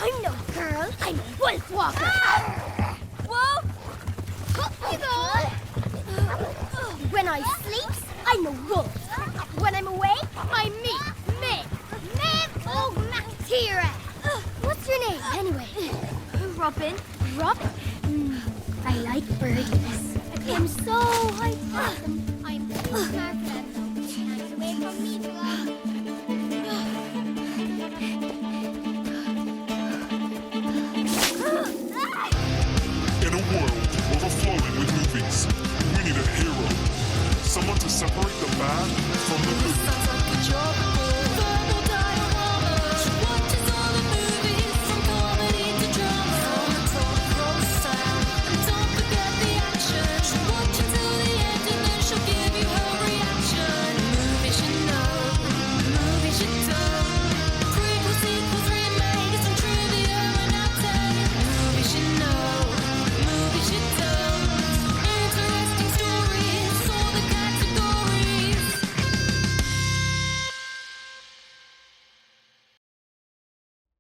I'm no girl. I'm a Wolfwalker. Whoa! Up you go! When I sleep, I'm a wolf. When I'm awake, I'm me, Mebh. Mebh! Oh, Matira! What's your name, anyway? Robyn. Robyn? I like birdies. I'm so hyped for them. I'm too smart for them, though. And it's away from me too long. In a world overflowing with movies, we need a hero. Someone to separate the bad from the good. Sounds like a job. Verbal diorama. She watches all the movies, from comedy to drama. From the talk roll sound. And don't forget the action. She'll watch until the end and then she'll give you her reaction. Movies you know, movies you don't. Prequels, sequels, remakes, and trivia and outtakes. Movies you know, movies you don't. Interesting stories, all the categories.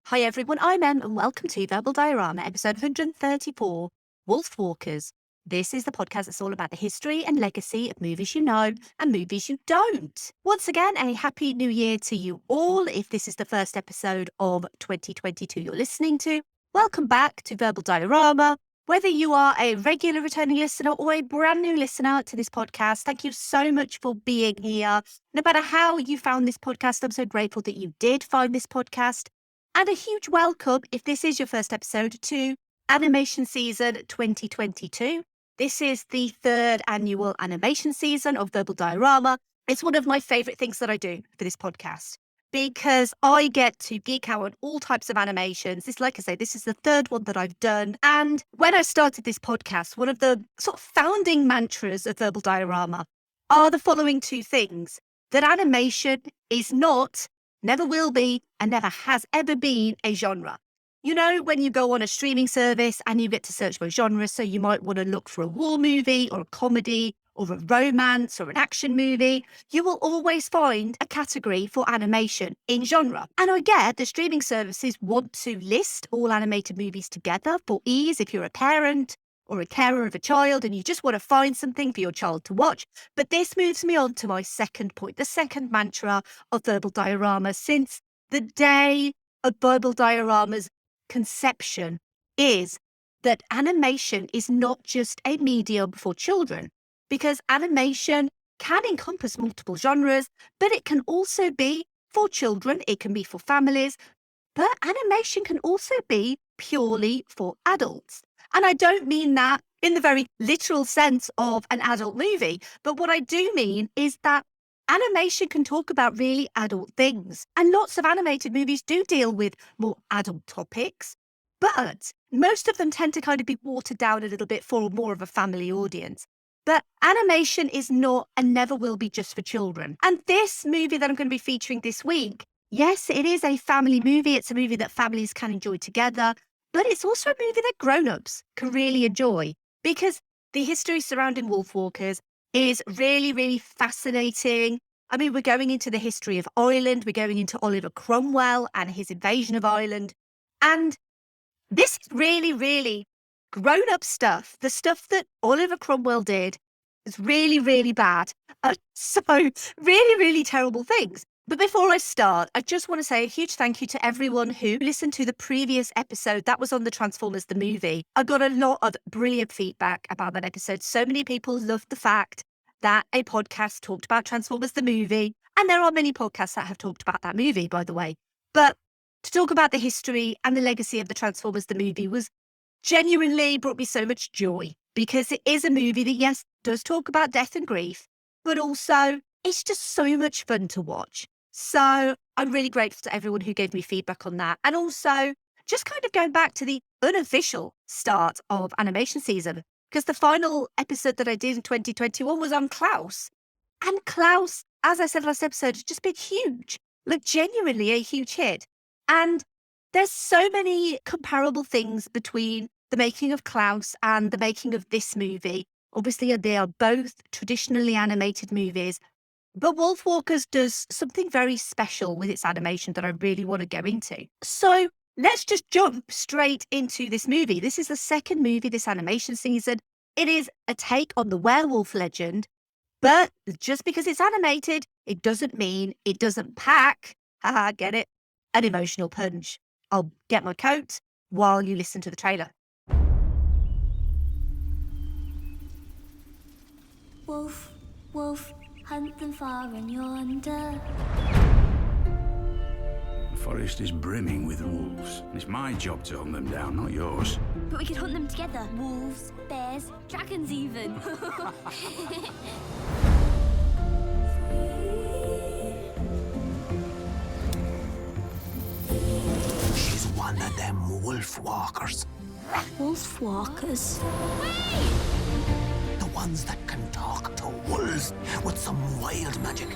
Hi everyone, I'm Mebh and welcome to Verbal Diorama, episode 134, Wolfwalkers. This is the podcast that's all about the history and legacy of movies you know and movies you don't. Once again, a happy new year to you all. If this is the first episode of 2022 you're listening to, welcome back to Verbal Diorama. Whether you are a regular returning listener or a brand new listener to this podcast, thank you so much for being here. No matter how you found this podcast, I'm so grateful that you did find this podcast. And a huge welcome, if this is your first episode, to Animation Season 2022. This is the third annual animation season of Verbal Diorama. It's one of my favourite things that I do for this podcast because I get to geek out on all types of animations. Like I say, this is the third one that I've done. And when I started this podcast, one of the sort of founding mantras of Verbal Diorama are the following two things: that animation is not, never will be, and never has ever been a genre. You know, when you go on a streaming service and you get to search for genres, so you might want to look for a war movie or a comedy or a romance or an action movie, you will always find a category for animation in genre. And I get the streaming services want to list all animated movies together for ease if you're a parent or a carer of a child and you just want to find something for your child to watch. But this moves me on to my second point, the second mantra of Verbal Diorama since the day of Verbal Diorama's conception is that animation is not just a medium for children, because animation can encompass multiple genres, but it can also be for children, it can be for families, but animation can also be purely for adults. And I don't mean that in the very literal sense of an adult movie, but what I do mean is that animation can talk about really adult things. And lots of animated movies do deal with more adult topics, but most of them tend to kind of be watered down a little bit for more of a family audience. But animation is not and never will be just for children. And this movie that I'm going to be featuring this week, yes, it is a family movie. It's a movie that families can enjoy together, but it's also a movie that grown-ups can really enjoy because the history surrounding Wolfwalkers is really, really fascinating. I mean, we're going into the history of Ireland. We're going into Oliver Cromwell and his invasion of Ireland. And this is really, really grown-up stuff. The stuff that Oliver Cromwell did is really, really bad. So really, really terrible things. But before I start, I just want to say a huge thank you to everyone who listened to the previous episode that was on the Transformers the movie. I got a lot of brilliant feedback about that episode. So many people loved the fact that a podcast talked about Transformers the movie. And there are many podcasts that have talked about that movie, by the way. But to talk about the history and the legacy of the Transformers the movie was genuinely brought me so much joy because it is a movie that, yes, does talk about death and grief, but also it's just so much fun to watch. So I'm really grateful to everyone who gave me feedback on that. And also just kind of going back to the unofficial start of animation season, because the final episode that I did in 2021 was on Klaus. And Klaus, as I said last episode, has just been huge, like genuinely a huge hit. And there's so many comparable things between the making of Klaus and the making of this movie. Obviously, they are both traditionally animated movies, but Wolfwalkers does something very special with its animation that I really want to go into. So Let's just jump straight into this movie. This is the second movie this animation season. It is a take on the werewolf legend, but just because it's animated, it doesn't mean it doesn't pack, haha, get it, an emotional punch. I'll get my coat while you listen to the trailer. Wolf, wolf, hunt them far and yonder. The forest is brimming with wolves. It's my job to hunt them down, not yours. But we could hunt them together. Wolves, bears, dragons even. She's one of them Wolfwalkers. Wolfwalkers. The ones that can talk to wolves with some wild magic.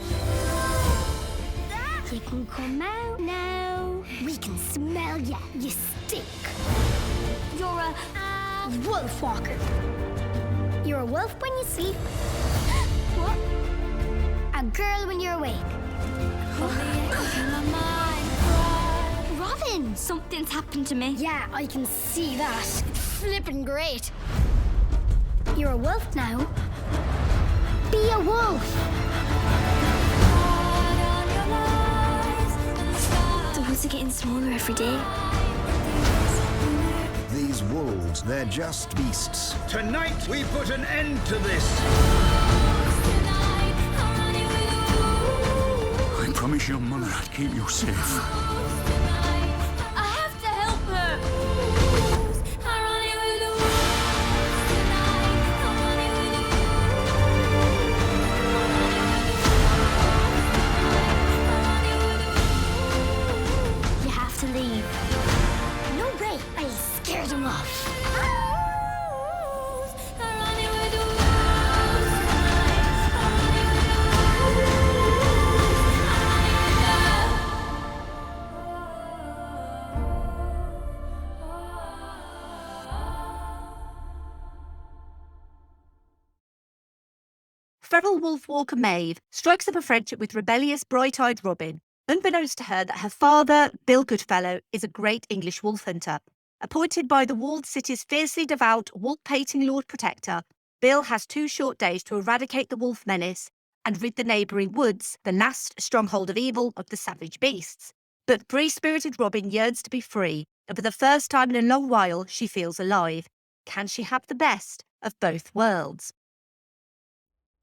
You can come out now. We can smell ya. You stink. You're a Wolfwalker. You're a wolf when you sleep. What? A girl when you're awake. Robyn! Something's happened to me. Yeah, I can see that. It's flippin' great. You're a wolf now. Be a wolf. The woods are getting smaller every day. These wolves, they're just beasts. Tonight we put an end to this. I promise your mother I'd keep you safe. I have to help her. You have to leave. No way. I scared him off. Feral Wolfwalker Mebh strikes up a friendship with rebellious, bright-eyed Robyn, unbeknownst to her that her father, Bill Goodfellow, is a great English wolf hunter. Appointed by the walled city's fiercely devout, wolf-pating Lord Protector, Bill has 2 short days to eradicate the wolf menace and rid the neighbouring woods, the last stronghold of evil, of the savage beasts. But free-spirited Robyn yearns to be free, and for the first time in a long while, she feels alive. Can she have the best of both worlds?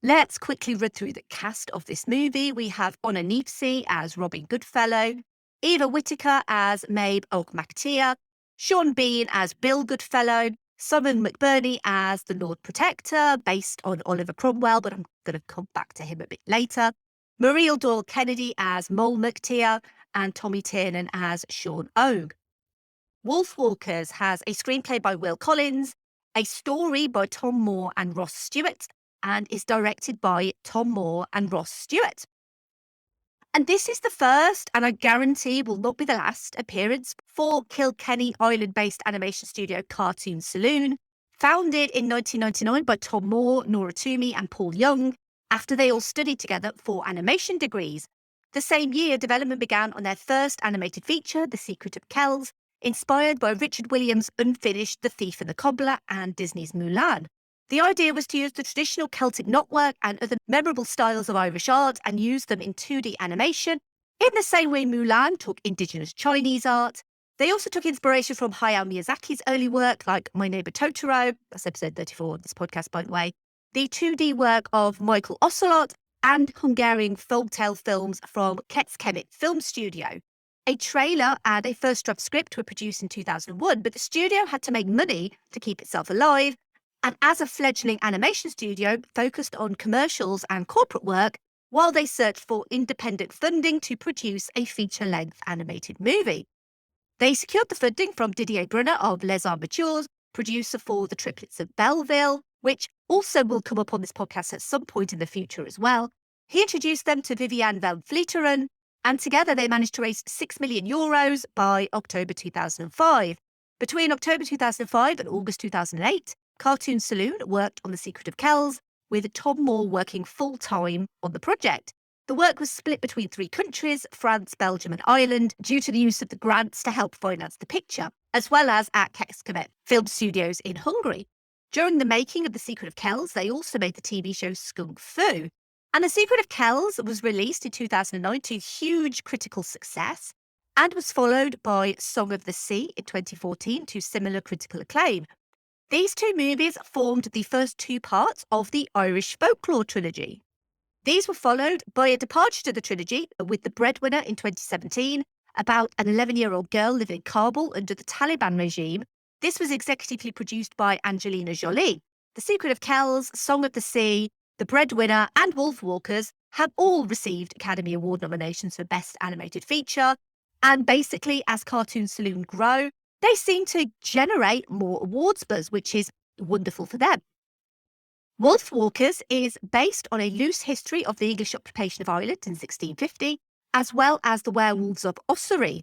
Let's quickly run through the cast of this movie. We have Honor Neepsey as Robyn Goodfellow, Eva Whittaker as Mebh O'Mactia, Sean Bean as Bill Goodfellow, Simon McBurney as the Lord Protector, based on Oliver Cromwell, but I'm going to come back to him a bit later, Muriel Doyle Kennedy as Mole McTeer, and Tommy Tiernan as Sean Og. Wolfwalkers has a screenplay by Will Collins, a story by Tom Moore and Ross Stewart, and is directed by Tom Moore and Ross Stewart. And this is the first, and I guarantee will not be the last, appearance for Kilkenny Ireland-based animation studio Cartoon Saloon, founded in 1999 by Tom Moore, Nora Toomey and Paul Young, after they all studied together for animation degrees. The same year, development began on their first animated feature, The Secret of Kells, inspired by Richard Williams' unfinished The Thief and the Cobbler and Disney's Mulan. The idea was to use the traditional Celtic knotwork and other memorable styles of Irish art and use them in 2D animation, in the same way Mulan took indigenous Chinese art. They also took inspiration from Hayao Miyazaki's early work, like My Neighbor Totoro, that's episode 34 of this podcast, by the way, the 2D work of Michael Ocelot, and Hungarian folktale films from Kecskemet Film Studio. A trailer and a first draft script were produced in 2001, but the studio had to make money to keep itself alive, and as a fledgling animation studio, focused on commercials and corporate work while they searched for independent funding to produce a feature-length animated movie. They secured the funding from Didier Brunner of Les Armatures, producer for The Triplets of Belleville, which also will come up on this podcast at some point in the future as well. He introduced them to Viviane van Vleteren, and together they managed to raise €6 million by October 2005. Between October 2005 and August 2008, Cartoon Saloon worked on The Secret of Kells, with Tom Moore working full-time on the project. The work was split between 3 countries, France, Belgium and Ireland, due to the use of the grants to help finance the picture, as well as at Kecskemet Film Studios in Hungary. During the making of The Secret of Kells, they also made the TV show Skunk Fu. And The Secret of Kells was released in 2009 to huge critical success and was followed by Song of the Sea in 2014 to similar critical acclaim. These 2 movies formed the first 2 parts of the Irish Folklore Trilogy. These were followed by a departure to the trilogy with The Breadwinner in 2017, about an 11-year-old girl living in Kabul under the Taliban regime. This was executively produced by Angelina Jolie. The Secret of Kells, Song of the Sea, The Breadwinner and Wolfwalkers have all received Academy Award nominations for Best Animated Feature. And basically, as Cartoon Saloon grow, they seem to generate more awards buzz, which is wonderful for them. Wolfwalkers is based on a loose history of the English occupation of Ireland in 1650, as well as the werewolves of Ossory.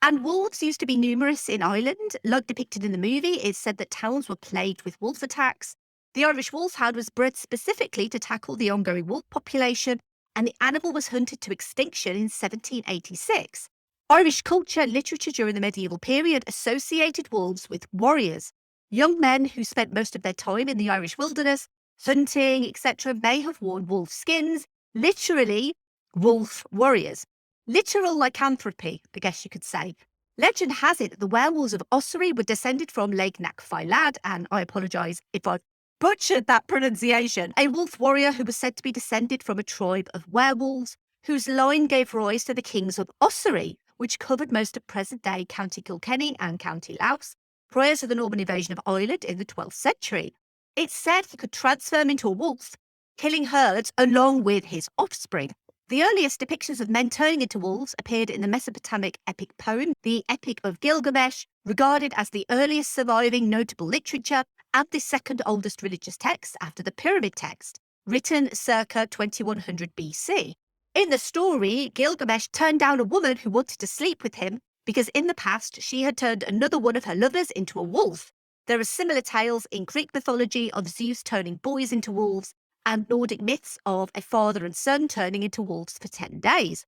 And wolves used to be numerous in Ireland. Like depicted in the movie, it's said that towns were plagued with wolf attacks. The Irish wolfhound was bred specifically to tackle the ongoing wolf population, and the animal was hunted to extinction in 1786. Irish culture and literature during the medieval period associated wolves with warriors. Young men who spent most of their time in the Irish wilderness, hunting, etc., may have worn wolf skins, literally wolf warriors. Literal lycanthropy, I guess you could say. Legend has it that the werewolves of Ossory were descended from Lake Nac Lad, and I apologise if I butchered that pronunciation, a wolf warrior who was said to be descended from a tribe of werewolves, whose line gave rise to the kings of Ossory, which covered most of present-day County Kilkenny and County Louth, prior to the Norman invasion of Ireland in the 12th century. It's said he could transform into a wolf, killing herds along with his offspring. The earliest depictions of men turning into wolves appeared in the Mesopotamic epic poem, the Epic of Gilgamesh, regarded as the earliest surviving notable literature and the second oldest religious text after the Pyramid text, written circa 2100 BC. In the story, Gilgamesh turned down a woman who wanted to sleep with him because in the past she had turned another one of her lovers into a wolf. There are similar tales in Greek mythology of Zeus turning boys into wolves and Nordic myths of a father and son turning into wolves for 10 days.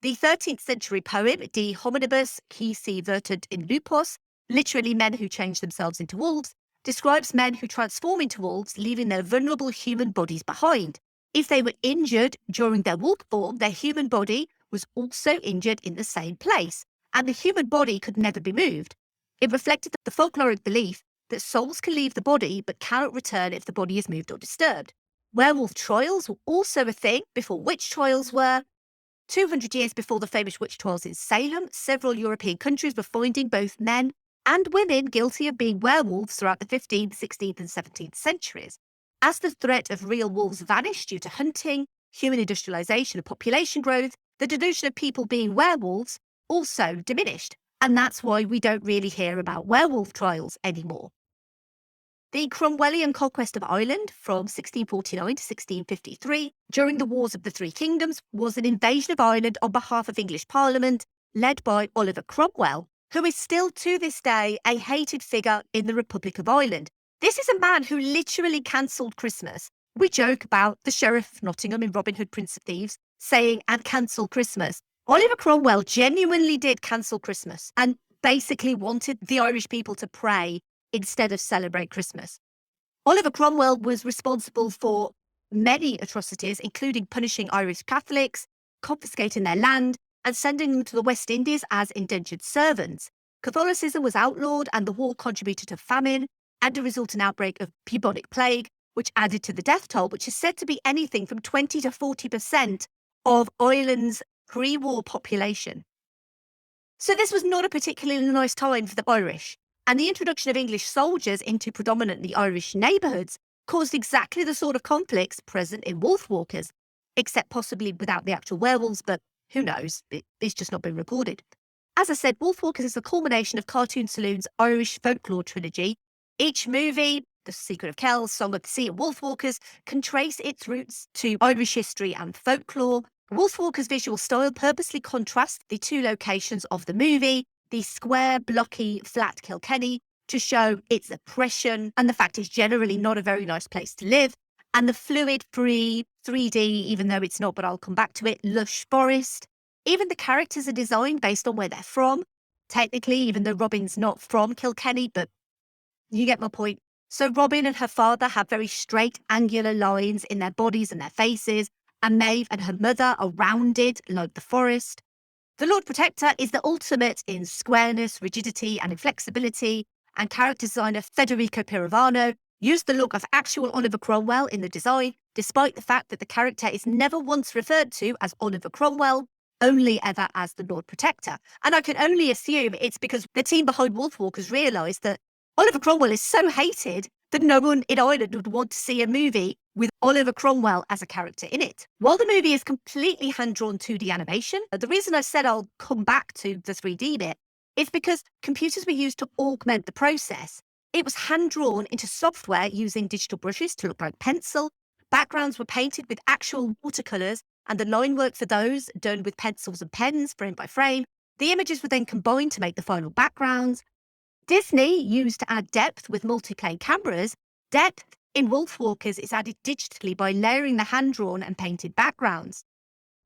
The 13th century poem De Hominibus Qui Si Vertunt in Lupos, literally men who change themselves into wolves, describes men who transform into wolves, leaving their vulnerable human bodies behind. If they were injured during their wolf form, their human body was also injured in the same place, and the human body could never be moved. It reflected the folkloric belief that souls can leave the body but cannot return if the body is moved or disturbed. Werewolf trials were also a thing before witch trials were. 200 years before the famous witch trials in Salem, several European countries were finding both men and women guilty of being werewolves throughout the 15th, 16th and 17th centuries. As the threat of real wolves vanished due to hunting, human industrialization and population growth, the delusion of people being werewolves also diminished. And that's why we don't really hear about werewolf trials anymore. The Cromwellian conquest of Ireland from 1649 to 1653, during the Wars of the Three Kingdoms, was an invasion of Ireland on behalf of English Parliament, led by Oliver Cromwell, who is still to this day a hated figure in the Republic of Ireland. This is a man who literally cancelled Christmas. We joke about the Sheriff of Nottingham in Robin Hood, Prince of Thieves, saying, and cancel Christmas. Oliver Cromwell genuinely did cancel Christmas and basically wanted the Irish people to pray instead of celebrate Christmas. Oliver Cromwell was responsible for many atrocities, including punishing Irish Catholics, confiscating their land, and sending them to the West Indies as indentured servants. Catholicism was outlawed, and the war contributed to famine and a resultant outbreak of bubonic plague, which added to the death toll, which is said to be anything from 20 to 40% of Ireland's pre-war population. So this was not a particularly nice time for the Irish. And the introduction of English soldiers into predominantly Irish neighbourhoods caused exactly the sort of conflicts present in Wolfwalkers, except possibly without the actual werewolves, but who knows, it's just not been recorded. As I said, Wolfwalkers is a culmination of Cartoon Saloon's Irish Folklore Trilogy. Each movie, The Secret of Kells, Song of the Sea and Wolfwalkers, can trace its roots to Irish history and folklore. Wolfwalkers' visual style purposely contrasts the 2 locations of the movie, the square, blocky, flat Kilkenny, to show its oppression and the fact it's generally not a very nice place to live, and the fluid, free, 3D, even though it's not, but I'll come back to it. Lush forest. Even the characters are designed based on where they're from. Technically, even though Robyn's not from Kilkenny, but you get my point. So Robyn and her father have very straight, angular lines in their bodies and their faces, and Mebh and her mother are rounded like the forest. The Lord Protector is the ultimate in squareness, rigidity, and inflexibility, and character designer Federico Pirovano used the look of actual Oliver Cromwell in the design, despite the fact that the character is never once referred to as Oliver Cromwell, only ever as the Lord Protector. And I can only assume it's because the team behind Wolfwalkers realised that Oliver Cromwell is so hated that no one in Ireland would want to see a movie with Oliver Cromwell as a character in it. While the movie is completely hand-drawn 2D animation, the reason I said I'll come back to the 3D bit is because computers were used to augment the process. It was hand-drawn into software using digital brushes to look like pencil. Backgrounds were painted with actual watercolours, and the line work for those done with pencils and pens, frame by frame. The images were then combined to make the final backgrounds. Disney used to add depth with multi-plane cameras. Depth in Wolfwalkers is added digitally by layering the hand-drawn and painted backgrounds.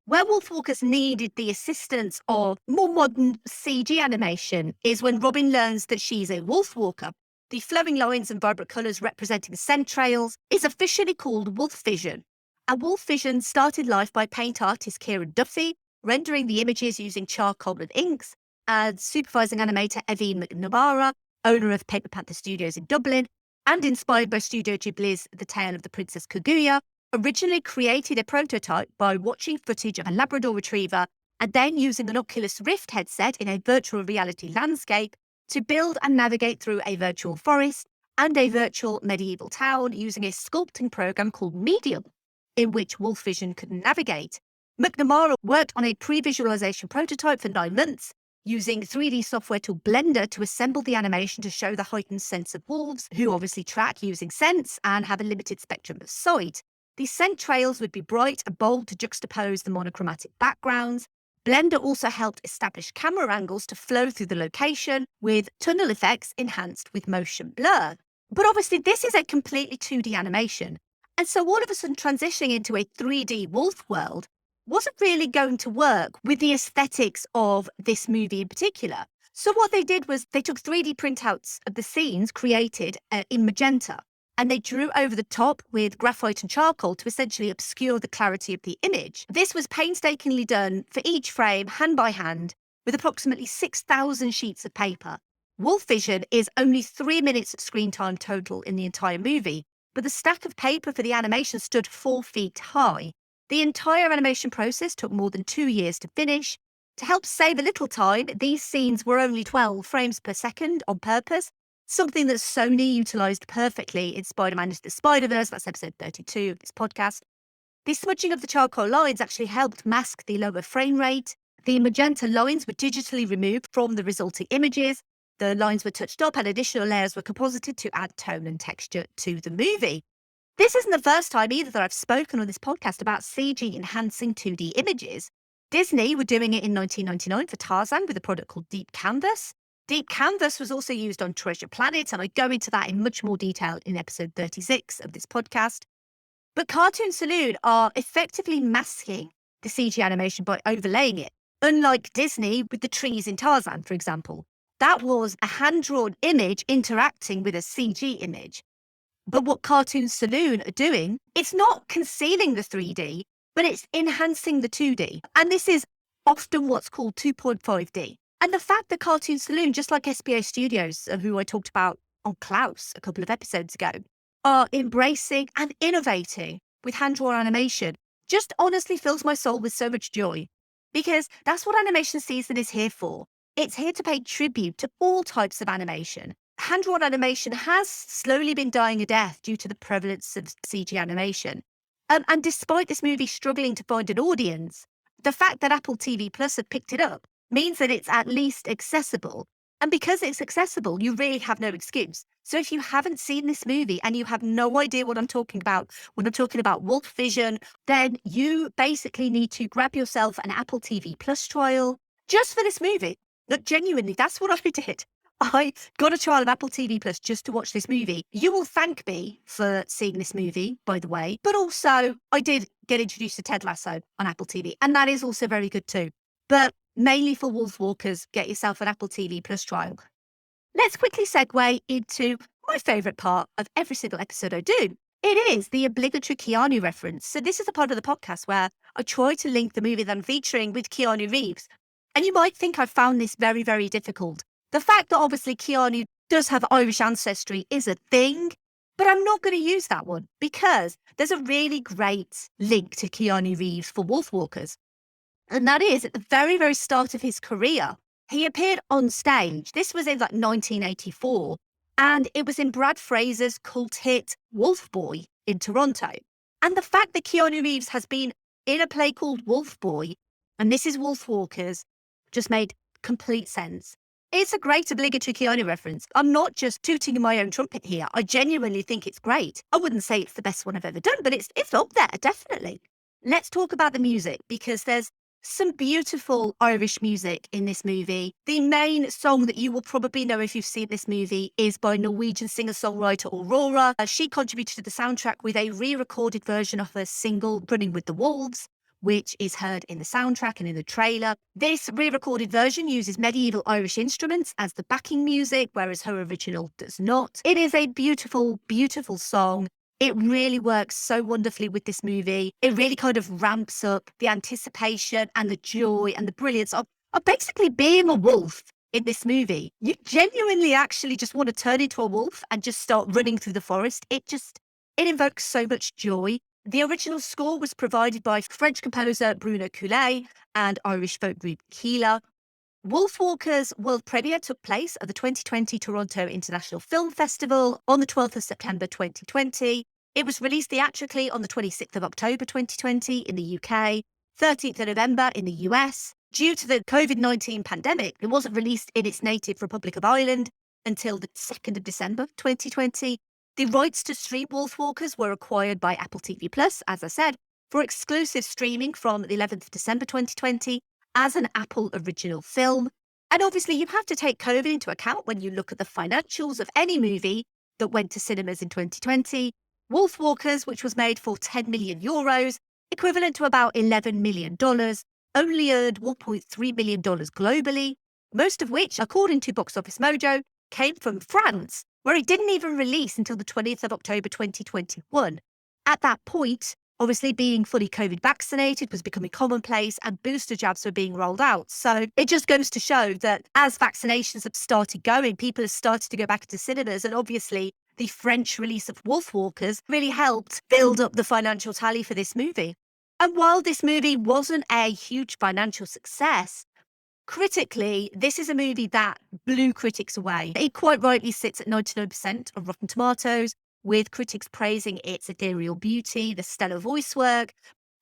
Where Wolfwalkers needed the assistance of more modern CG animation is when Robyn learns that she's a Wolfwalker. The flowing lines and vibrant colours representing scent trails is officially called Wolf Vision. And Wolf Vision started life by paint artist Kieran Duffy, rendering the images using charcoal and inks, and supervising animator Evie McNamara, owner of Paper Panther Studios in Dublin, and inspired by Studio Ghibli's The Tale of the Princess Kaguya, originally created a prototype by watching footage of a Labrador retriever and then using an Oculus Rift headset in a virtual reality landscape to build and navigate through a virtual forest and a virtual medieval town using a sculpting program called Medium, in which Wolf Vision could navigate. McNamara worked on a pre-visualization prototype for 9 months, using 3D software tool Blender to assemble the animation to show the heightened sense of wolves, who obviously track using scents and have a limited spectrum of sight. These scent trails would be bright and bold to juxtapose the monochromatic backgrounds. Blender also helped establish camera angles to flow through the location, with tunnel effects enhanced with motion blur. But obviously this is a completely 2D animation, and so all of a sudden transitioning into a 3D wolf world wasn't really going to work with the aesthetics of this movie in particular. So what they did was they took 3D printouts of the scenes created in magenta, and they drew over the top with graphite and charcoal to essentially obscure the clarity of the image. This was painstakingly done for each frame, hand by hand, with approximately 6,000 sheets of paper. Wolf Vision is only 3 minutes of screen time total in the entire movie, but the stack of paper for the animation stood 4 feet high. The entire animation process took more than 2 years to finish. To help save a little time, these scenes were only 12 frames per second on purpose, something that Sony utilised perfectly in Spider-Man Into the Spider-Verse. That's episode 32 of this podcast. The smudging of the charcoal lines actually helped mask the lower frame rate. The magenta lines were digitally removed from the resulting images. The lines were touched up and additional layers were composited to add tone and texture to the movie. This isn't the first time either that I've spoken on this podcast about CG enhancing 2D images. Disney were doing it in 1999 for Tarzan with a product called Deep Canvas. Deep Canvas was also used on Treasure Planet, and I go into that in much more detail in episode 36 of this podcast. But Cartoon Saloon are effectively masking the CG animation by overlaying it, unlike Disney with the trees in Tarzan, for example. That was a hand-drawn image interacting with a CG image. But what Cartoon Saloon are doing, it's not concealing the 3D, but it's enhancing the 2D. And this is often what's called 2.5D. And the fact that Cartoon Saloon, just like SBA Studios, who I talked about on Klaus a couple of episodes ago, are embracing and innovating with hand-drawn animation, just honestly fills my soul with so much joy. Because that's what animation season is here for. It's here to pay tribute to all types of animation. Hand-drawn animation has slowly been dying a death due to the prevalence of CG animation. And despite this movie struggling to find an audience, the fact that Apple TV Plus have picked it up means that it's at least accessible. And because it's accessible, you really have no excuse. So if you haven't seen this movie and you have no idea what I'm talking about, when I'm talking about Wolf Vision, then you basically need to grab yourself an Apple TV Plus trial just for this movie. Look, genuinely, that's what I did. I got a trial of Apple TV Plus just to watch this movie. You will thank me for seeing this movie, by the way. But also, I did get introduced to Ted Lasso on Apple TV, and that is also very good too. But mainly for Wolfwalkers, get yourself an Apple TV Plus trial. Let's quickly segue into my favourite part of every single episode I do. It is the obligatory Keanu reference. So this is a part of the podcast where I try to link the movie that I'm featuring with Keanu Reeves. And you might think I found this very, very difficult. The fact that obviously Keanu does have Irish ancestry is a thing, but I'm not going to use that one because there's a really great link to Keanu Reeves for Wolfwalkers. And that is at the very, very start of his career. He appeared on stage. This was in like 1984. And it was in Brad Fraser's cult hit Wolf Boy in Toronto. And the fact that Keanu Reeves has been in a play called Wolf Boy, and this is Wolfwalkers, just made complete sense. It's a great obligatory Keanu reference. I'm not just tooting my own trumpet here. I genuinely think it's great. I wouldn't say it's the best one I've ever done, but it's up there, definitely. Let's talk about the music because there's some beautiful Irish music in this movie. The main song that you will probably know if you've seen this movie is by Norwegian singer-songwriter Aurora. She contributed to the soundtrack with a re-recorded version of her single Running with the Wolves, which is heard in the soundtrack and in the trailer. This re-recorded version uses medieval Irish instruments as the backing music, whereas her original does not. It is a beautiful, beautiful song. It really works so wonderfully with this movie. It really kind of ramps up the anticipation and the joy and the brilliance of basically being a wolf in this movie. You genuinely actually just want to turn into a wolf and just start running through the forest. It invokes so much joy. The original score was provided by French composer Bruno Coulet and Irish folk group Keela. Wolfwalkers' world premiere took place at the 2020 Toronto International Film Festival on the 12th of September 2020. It was released theatrically on the 26th of October 2020 in the UK, 13th of November in the US. Due to the COVID-19 pandemic, it wasn't released in its native Republic of Ireland until the 2nd of December 2020. The rights to stream Wolfwalkers were acquired by Apple TV Plus, as I said, for exclusive streaming from the 11th of December 2020 as an Apple original film. And obviously you have to take COVID into account when you look at the financials of any movie that went to cinemas in 2020. Wolfwalkers, which was made for 10 million euros, equivalent to about $11 million, only earned $1.3 million globally, most of which, according to Box Office Mojo, came from France, where it didn't even release until the 20th of October 2021. At that point, obviously being fully COVID vaccinated was becoming commonplace and booster jabs were being rolled out. So it just goes to show that as vaccinations have started going, people have started to go back into cinemas. And obviously the French release of Wolfwalkers really helped build up the financial tally for this movie. And while this movie wasn't a huge financial success, critically, this is a movie that blew critics away. It quite rightly sits at 99% of Rotten Tomatoes, with critics praising its ethereal beauty, the stellar voice work,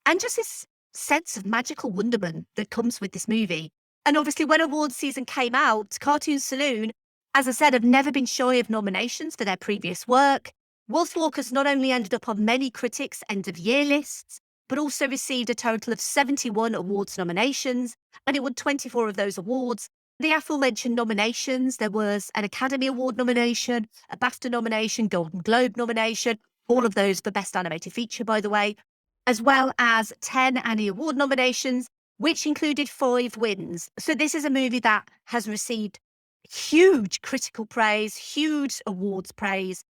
and just this sense of magical wonderment that comes with this movie. And obviously, when awards season came out, Cartoon Saloon, as I said, have never been shy of nominations for their previous work. Wolfwalkers not only ended up on many critics' end-of-year lists, but also received a total of 71 awards nominations, and it won 24 of those awards. The aforementioned nominations, there was an Academy Award nomination, a BAFTA nomination, Golden Globe nomination, all of those for Best Animated Feature, by the way, as well as 10 Annie Award nominations, which included 5 wins. So this is a movie that has received huge critical praise, huge awards praise,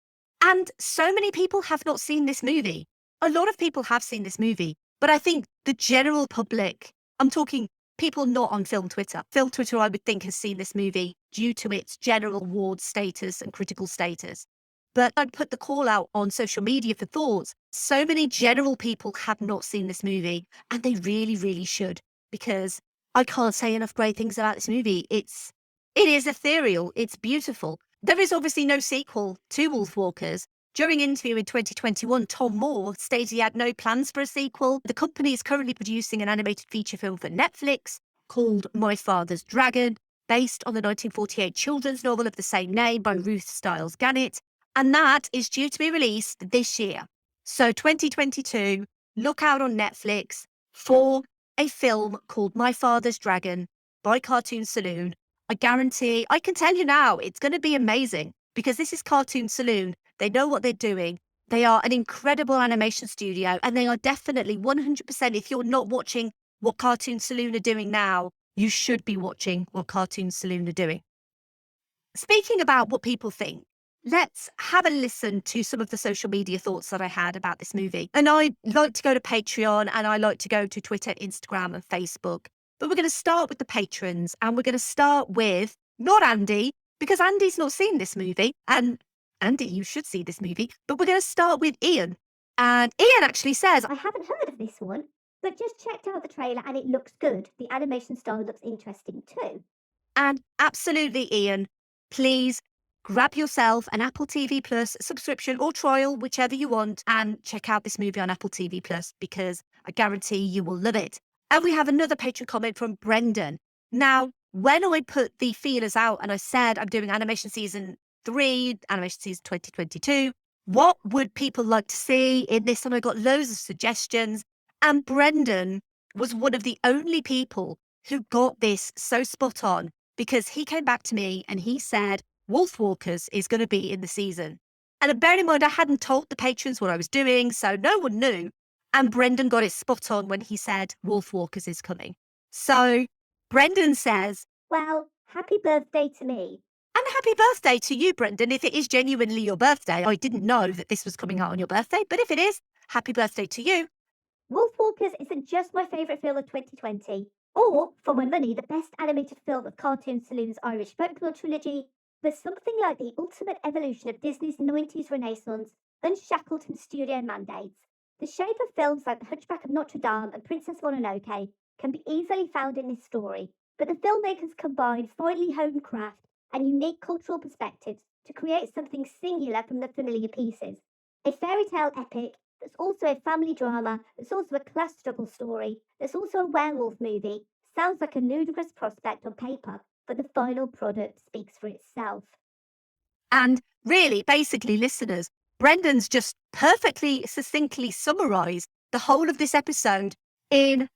and so many people have not seen this movie. A lot of people have seen this movie, but I think the general public, I'm talking people not on film Twitter. Film Twitter, I would think, has seen this movie due to its general award status and critical status. But I'd put the call out on social media for thoughts. So many general people have not seen this movie, and they really, really should, because I can't say enough great things about this movie. It is ethereal. It's beautiful. There is obviously no sequel to Wolfwalkers. During an interview in 2021, Tom Moore stated he had no plans for a sequel. The company is currently producing an animated feature film for Netflix called My Father's Dragon, based on the 1948 children's novel of the same name by Ruth Stiles Gannett, and that is due to be released this year. So 2022, look out on Netflix for a film called My Father's Dragon by Cartoon Saloon. I guarantee, I can tell you now, it's going to be amazing because this is Cartoon Saloon. They know what they're doing. They are an incredible animation studio, and they are definitely 100%. If you're not watching what Cartoon Saloon are doing now, you should be watching what Cartoon Saloon are doing. Speaking about what people think, let's have a listen to some of the social media thoughts that I had about this movie. And I like to go to Patreon, and I like to go to Twitter, Instagram, and Facebook. But we're going to start with the patrons, and we're going to start with not Andy, because Andy's not seen this movie. And Andy, you should see this movie. But we're going to start with Ian. And Ian actually says, I haven't heard of this one, but just checked out the trailer and it looks good. The animation style looks interesting too. and absolutely, Ian, please grab yourself an Apple TV Plus subscription or trial, whichever you want, and check out this movie on Apple TV Plus because I guarantee you will love it. And we have another patron comment from Brendan. Now, when I put the feelers out and I said I'm doing animation season 3, animation season 2022, what would people like to see in this? And I got loads of suggestions. And Brendan was one of the only people who got this so spot on because he came back to me and he said, Wolfwalkers is going to be in the season. And bear in mind, I hadn't told the patrons what I was doing, so no one knew. And Brendan got it spot on when he said Wolfwalkers is coming. So Brendan says, Well, happy birthday to me. and happy birthday to you, Brendan, if it is genuinely your birthday. I didn't know that this was coming out on your birthday, but if it is, happy birthday to you. Wolfwalkers isn't just my favourite film of 2020, or, for my money, the best animated film of Cartoon Saloon's Irish Folklore Trilogy, but something like the ultimate evolution of Disney's 90s renaissance, unshackled from studio mandates. The shape of films like The Hunchback of Notre Dame and Princess Mononoke can be easily found in this story, but the filmmakers combine finely honed craft and unique cultural perspectives to create something singular from the familiar pieces. A fairy tale epic that's also a family drama, that's also a class struggle story, that's also a werewolf movie, sounds like a ludicrous prospect on paper, but the final product speaks for itself. And really, basically, listeners, Brendan's just perfectly succinctly summarised the whole of this episode in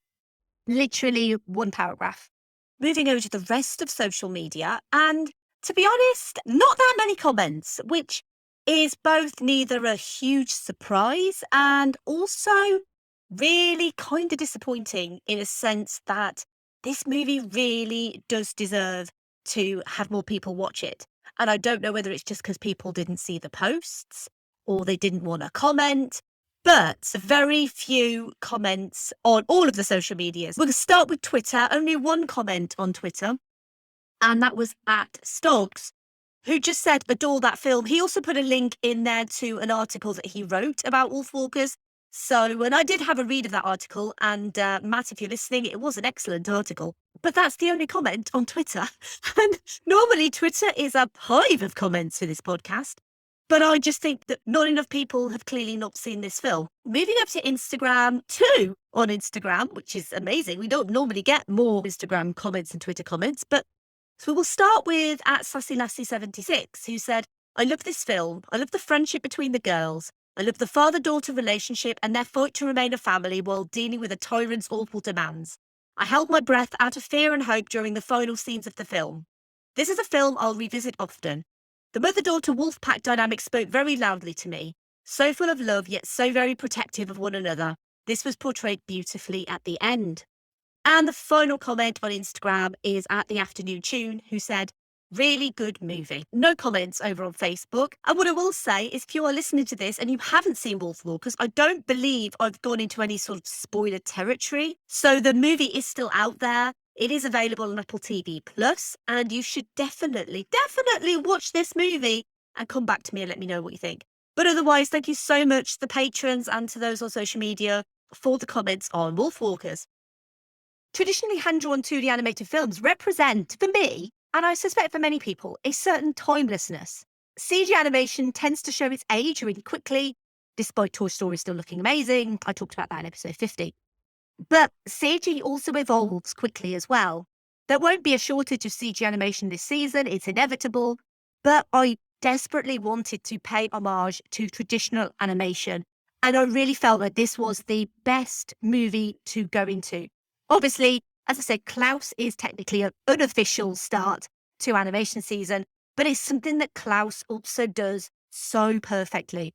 literally one paragraph. Moving over to the rest of social media, and to be honest, not that many comments, which is both neither a huge surprise and also really kind of disappointing in a sense that this movie really does deserve to have more people watch it. And I don't know whether it's just because people didn't see the posts or they didn't want to comment, but very few comments on all of the social medias. We'll start with Twitter, only one comment on Twitter, and that was at Stoggs, who just said, adore that film. He also put a link in there to an article that he wrote about Wolfwalkers. So, and I did have a read of that article, and Matt, if you're listening, it was an excellent article. But that's the only comment on Twitter. And normally Twitter is a hive of comments for this podcast. But I just think that not enough people have clearly not seen this film. Moving up to Instagram, 2 on Instagram, which is amazing. We don't normally get more Instagram comments and Twitter comments. But so we'll start with at SassyLassie76, who said, I love this film. I love the friendship between the girls. I love the father-daughter relationship and their fight to remain a family while dealing with a tyrant's awful demands. I held my breath out of fear and hope during the final scenes of the film. This is a film I'll revisit often. The mother-daughter wolf pack dynamic spoke very loudly to me. So full of love, yet so very protective of one another. This was portrayed beautifully at the end. And the final comment on Instagram is at the Afternoon Tune, who said, really good movie. No comments over on Facebook. And what I will say is if you are listening to this and you haven't seen Wolfwalkers, I don't believe I've gone into any sort of spoiler territory. So the movie is still out there. It is available on Apple TV Plus, and you should definitely watch this movie and come back to me and let me know what you think. But otherwise, thank you so much to the patrons and to those on social media for the comments on Wolfwalkers. Traditionally hand-drawn 2D animated films represent, for me, and I suspect for many people, a certain timelessness. CG animation tends to show its age really quickly, despite Toy Story still looking amazing. I talked about that in episode 50. But CG also evolves quickly as well. There won't be a shortage of CG animation this season, it's inevitable, but I desperately wanted to pay homage to traditional animation, and I really felt that this was the best movie to go into. Obviously, as I said, Klaus is technically an unofficial start, to animation season, but it's something that Klaus also does so perfectly.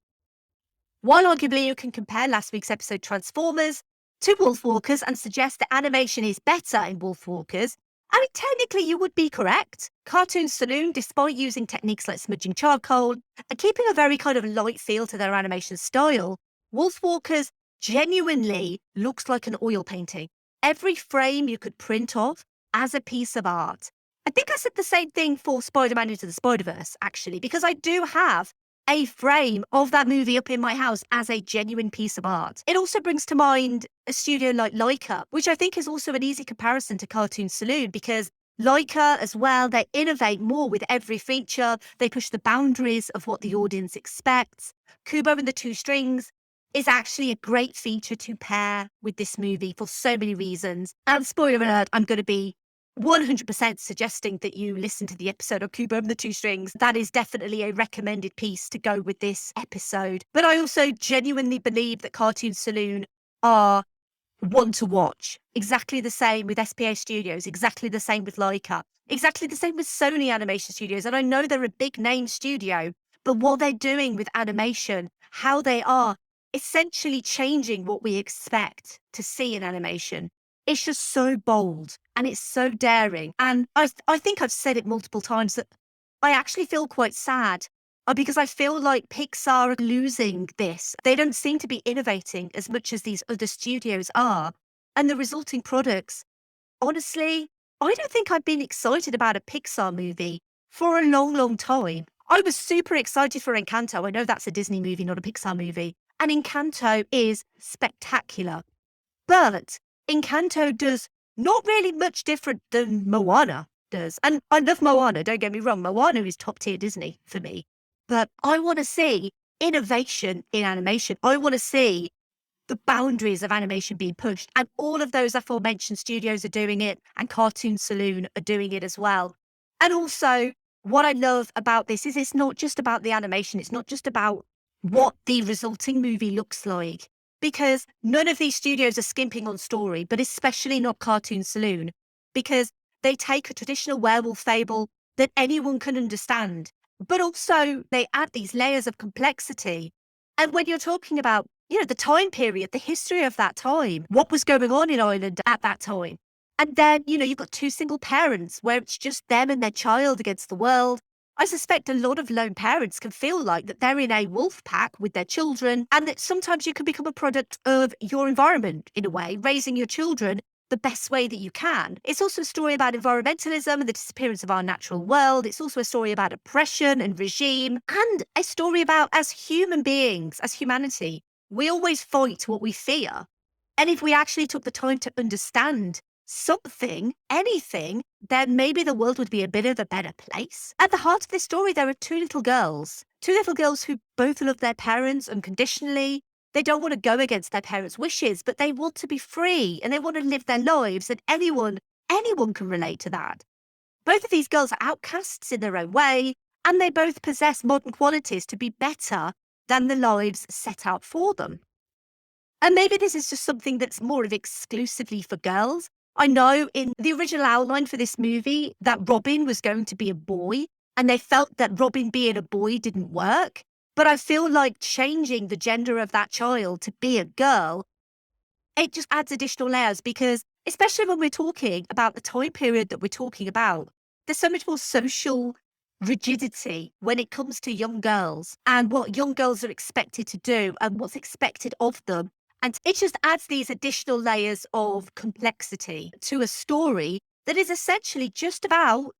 While arguably you can compare last week's episode Transformers to Wolfwalkers and suggest that animation is better in Wolfwalkers, I mean, technically you would be correct. Cartoon Saloon, despite using techniques like smudging charcoal and keeping a very kind of light feel to their animation style, Wolfwalkers genuinely looks like an oil painting. Every frame you could print off as a piece of art. I think I said the same thing for Spider-Man Into the Spider-Verse, actually, because I do have a frame of that movie up in my house as a genuine piece of art. It also brings to mind a studio like Leica, which I think is also an easy comparison to Cartoon Saloon, because Leica as well, they innovate more with every feature. They push the boundaries of what the audience expects. Kubo and the Two Strings is actually a great feature to pair with this movie for so many reasons. And spoiler alert, I'm going to be 100% suggesting that you listen to the episode of Kubo and the Two Strings. That is definitely a recommended piece to go with this episode. But I also genuinely believe that Cartoon Saloon are one to watch. Exactly the same with SPA Studios, exactly the same with Leica, exactly the same with Sony Animation Studios. And I know they're a big name studio, but what they're doing with animation, how they are essentially changing what we expect to see in animation. It's just so bold and it's so daring. And I think I've said it multiple times that I actually feel quite sad because I feel like Pixar are losing this. They don't seem to be innovating as much as these other studios are. And the resulting products, honestly, I don't think I've been excited about a Pixar movie for a long, long time. I was super excited for Encanto. I know that's a Disney movie, not a Pixar movie. And Encanto is spectacular. But Encanto does not really much different than Moana does. And I love Moana, don't get me wrong. Moana is top tier Disney for me. But I want to see innovation in animation. I want to see the boundaries of animation being pushed. And all of those aforementioned studios are doing it, and Cartoon Saloon are doing it as well. And also, what I love about this is it's not just about the animation. It's not just about what the resulting movie looks like. Because none of these studios are skimping on story, but especially not Cartoon Saloon, because they take a traditional werewolf fable that anyone can understand, but also they add these layers of complexity. And when you're talking about, the time period, the history of that time, what was going on in Ireland at that time. And then, you've got two single parents where it's just them and their child against the world. I suspect a lot of lone parents can feel like that they're in a wolf pack with their children, and that sometimes you can become a product of your environment in a way, raising your children the best way that you can. It's also a story about environmentalism and the disappearance of our natural world. It's also a story about oppression and regime, and a story about, as human beings, as humanity, we always fight what we fear. And if we actually took the time to understand something, anything, then maybe the world would be a bit of a better place. At the heart of this story, there are two little girls who both love their parents unconditionally. They don't want to go against their parents' wishes, but they want to be free and they want to live their lives, and anyone can relate to that. Both of these girls are outcasts in their own way, and they both possess modern qualities to be better than the lives set out for them. And maybe this is just something that's more of exclusively for girls. I know in the original outline for this movie that Robyn was going to be a boy, and they felt that Robyn being a boy didn't work. But I feel like changing the gender of that child to be a girl, it just adds additional layers, because especially when we're talking about the time period that we're talking about, there's so much more social rigidity when it comes to young girls and what young girls are expected to do and what's expected of them. And it just adds these additional layers of complexity to a story that is essentially just about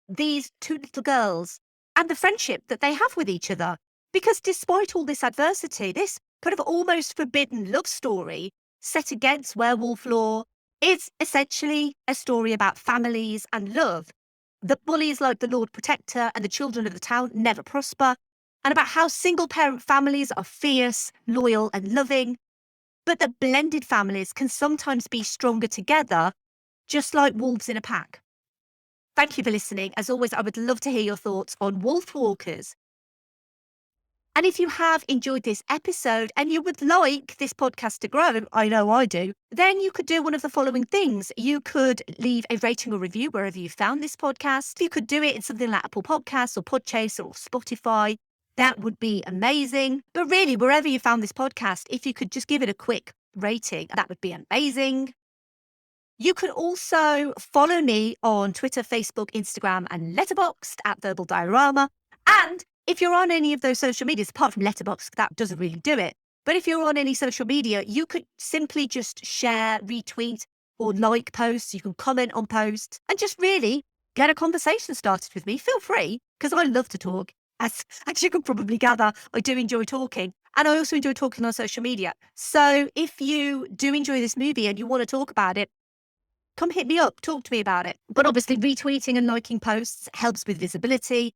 these two little girls and the friendship that they have with each other. Because despite all this adversity, this kind of almost forbidden love story set against werewolf law is essentially a story about families and love. The bullies like the Lord Protector and the children of the town never prosper, and about how single-parent families are fierce, loyal and loving, but that blended families can sometimes be stronger together, just like wolves in a pack. Thank you for listening. As always, I would love to hear your thoughts on Wolfwalkers. And if you have enjoyed this episode and you would like this podcast to grow, I know I do, then you could do one of the following things. You could leave a rating or review wherever you found this podcast. You could do it in something like Apple Podcasts or Podchaser or Spotify. That would be amazing. But really, wherever you found this podcast, if you could just give it a quick rating, that would be amazing. You could also follow me on Twitter, Facebook, Instagram, and Letterboxd at Verbal Diorama. And if you're on any of those social medias, apart from Letterboxd, that doesn't really do it. But if you're on any social media, you could simply just share, retweet, or like posts. You can comment on posts and just really get a conversation started with me. Feel free, because I love to talk. As you can probably gather, I do enjoy talking. And I also enjoy talking on social media. So if you do enjoy this movie and you want to talk about it, come hit me up, talk to me about it. But obviously, retweeting and liking posts helps with visibility.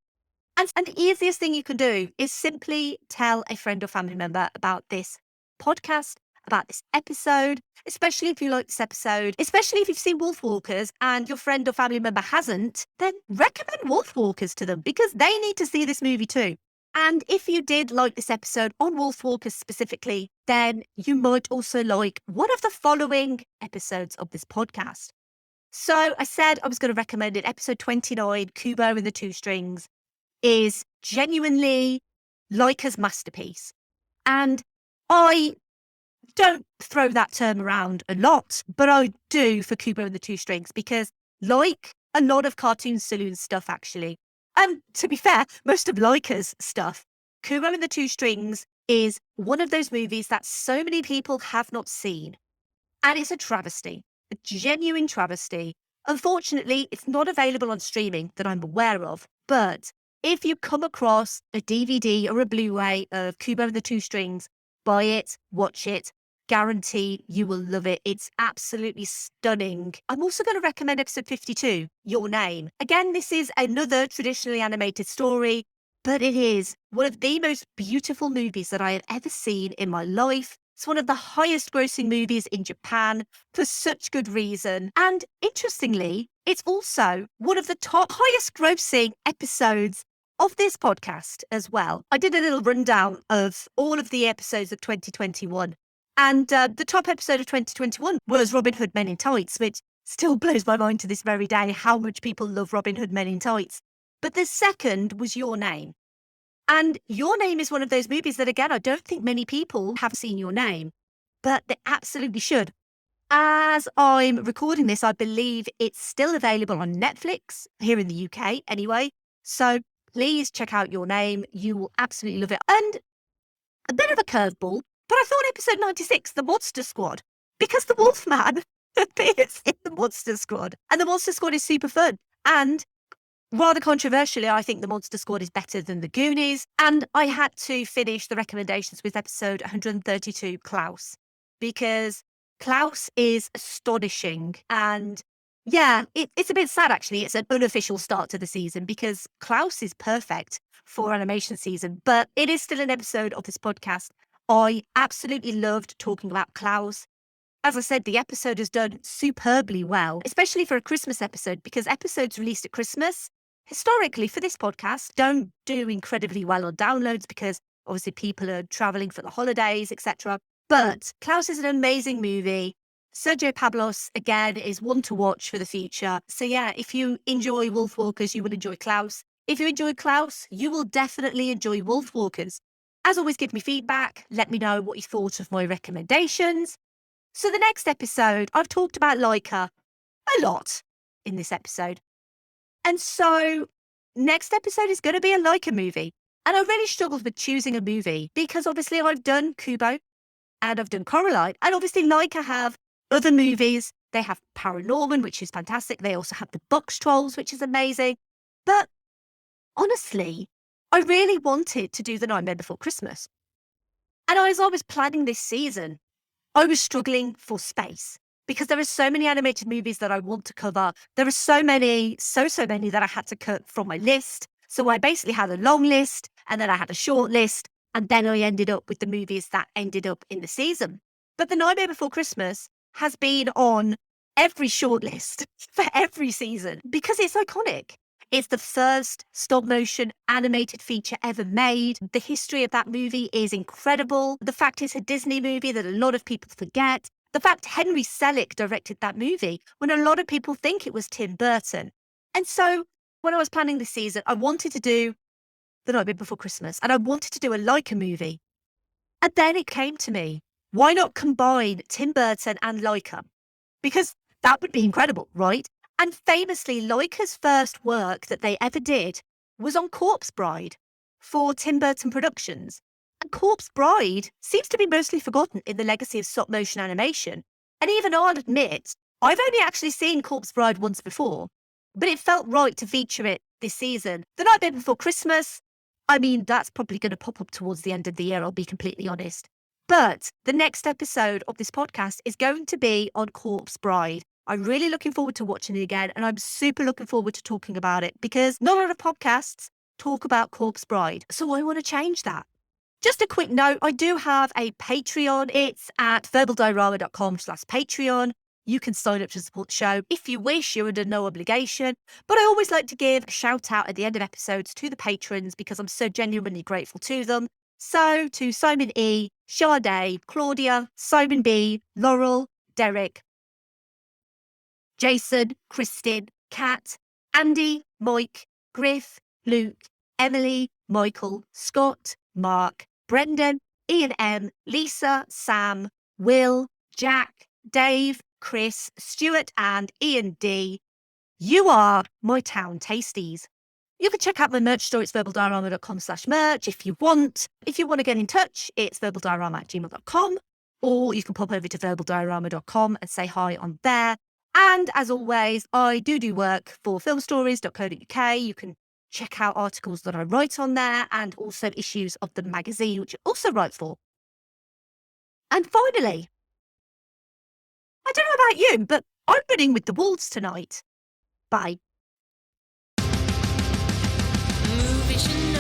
And the easiest thing you can do is simply tell a friend or family member about this podcast, about this episode, especially if you like this episode, especially if you've seen Wolfwalkers and your friend or family member hasn't, then recommend Wolfwalkers to them because they need to see this movie too. And if you did like this episode on Wolfwalkers specifically, then you might also like one of the following episodes of this podcast. So I said I was going to recommend it. Episode 29, Kubo and the Two Strings, is genuinely Leica's masterpiece. And I don't throw that term around a lot, but I do for Kubo and the Two Strings because, like a lot of Cartoon Saloon stuff, actually, and to be fair, most of Leica's stuff, Kubo and the Two Strings is one of those movies that so many people have not seen. And it's a travesty, a genuine travesty. Unfortunately, it's not available on streaming that I'm aware of, but if you come across a DVD or a Blu-ray of Kubo and the Two Strings, buy it, watch it. Guarantee you will love it. It's absolutely stunning. I'm also going to recommend episode 52, Your Name. Again, this is another traditionally animated story, but it is one of the most beautiful movies that I have ever seen in my life. It's one of the highest grossing movies in Japan for such good reason. And interestingly, it's also one of the top highest grossing episodes of this podcast as well. I did a little rundown of all of the episodes of 2021. And the top episode of 2021 was Robin Hood Men in Tights, which still blows my mind to this very day how much people love Robin Hood Men in Tights. But the second was Your Name. And Your Name is one of those movies that, again, I don't think many people have seen Your Name, but they absolutely should. As I'm recording this, I believe it's still available on Netflix, here in the UK anyway. So please check out Your Name. You will absolutely love it. And a bit of a curveball, but I thought episode 96, The Monster Squad, because the Wolfman appears in the Monster Squad. And the Monster Squad is super fun. And rather controversially, I think the Monster Squad is better than the Goonies. And I had to finish the recommendations with episode 132, Klaus, because Klaus is astonishing. And yeah, it's a bit sad, actually. It's an unofficial start to the season because Klaus is perfect for animation season, but it is still an episode of this podcast. I absolutely loved talking about Klaus. As I said, the episode is done superbly well, especially for a Christmas episode, because episodes released at Christmas, historically for this podcast, don't do incredibly well on downloads because obviously people are traveling for the holidays, etc. But Klaus is an amazing movie. Sergio Pablos, again, is one to watch for the future. So yeah, if you enjoy Wolfwalkers, you will enjoy Klaus. If you enjoy Klaus, you will definitely enjoy Wolfwalkers. As always, give me feedback. Let me know what you thought of my recommendations. So the next episode, I've talked about Leica a lot in this episode. And so next episode is going to be a Leica movie. And I really struggled with choosing a movie because obviously I've done Kubo and I've done Coraline. And obviously Leica have other movies. They have Paranorman, which is fantastic. They also have the Box Trolls, which is amazing. But honestly, I really wanted to do The Nightmare Before Christmas. And as I was planning this season, I was struggling for space because there are so many animated movies that I want to cover. There are so many that I had to cut from my list. So I basically had a long list and then I had a short list. And then I ended up with the movies that ended up in the season. But The Nightmare Before Christmas has been on every shortlist for every season because it's iconic. It's the first stop-motion animated feature ever made. The history of that movie is incredible. The fact it's a Disney movie that a lot of people forget. The fact Henry Selick directed that movie when a lot of people think it was Tim Burton. And so when I was planning this season, I wanted to do The Nightmare Before Christmas, and I wanted to do a Laika movie. And then it came to me, why not combine Tim Burton and Laika? Because that would be incredible, right? And famously, Laika's first work that they ever did was on Corpse Bride for Tim Burton Productions. And Corpse Bride seems to be mostly forgotten in the legacy of stop motion animation. And even I'll admit, I've only actually seen Corpse Bride once before, but it felt right to feature it this season. The Nightmare Before Christmas, I mean, that's probably going to pop up towards the end of the year, I'll be completely honest. But the next episode of this podcast is going to be on Corpse Bride. I'm really looking forward to watching it again, and I'm super looking forward to talking about it because not a lot of podcasts talk about Corpse Bride. So I want to change that. Just a quick note, I do have a Patreon. It's at verbaldiorama.com/Patreon. You can sign up to support the show if you wish. You're under no obligation. But I always like to give a shout out at the end of episodes to the patrons because I'm so genuinely grateful to them. So to Simon E, Sade, Claudia, Simon B, Laurel, Derek, Jason, Kristin, Kat, Andy, Mike, Griff, Luke, Emily, Michael, Scott, Mark, Brendan, Ian M, Lisa, Sam, Will, Jack, Dave, Chris, Stuart, and Ian D. You are my town tasties. You can check out my merch store. It's verbaldiorama.com/merch if you want. If you want to get in touch, it's verbaldiorama@gmail.com, or you can pop over to verbaldiorama.com and say hi on there. And as always, I do work for filmstories.co.uk. You can check out articles that I write on there and also issues of the magazine, which I also write for. And finally, I don't know about you, but I'm running with the wolves tonight. Bye. Movies you know.